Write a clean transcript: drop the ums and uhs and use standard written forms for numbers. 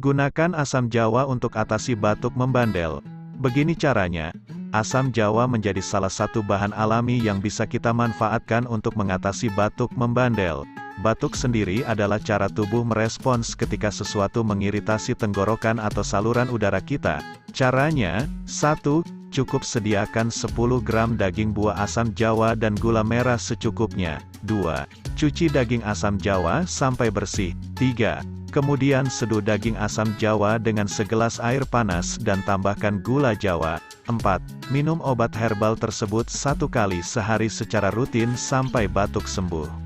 Gunakan asam jawa untuk atasi batuk membandel. Begini caranya. Asam jawa menjadi salah satu bahan alami yang bisa kita manfaatkan untuk mengatasi batuk membandel. Batuk sendiri adalah cara tubuh merespons ketika sesuatu mengiritasi tenggorokan atau saluran udara kita. Caranya, 1. Cukup sediakan 10 gram daging buah asam jawa dan gula merah secukupnya. 2. Cuci daging asam jawa sampai bersih. 3. Kemudian seduh daging asam jawa dengan segelas air panas dan tambahkan gula jawa. 4. Minum obat herbal tersebut 1 kali sehari secara rutin sampai batuk sembuh.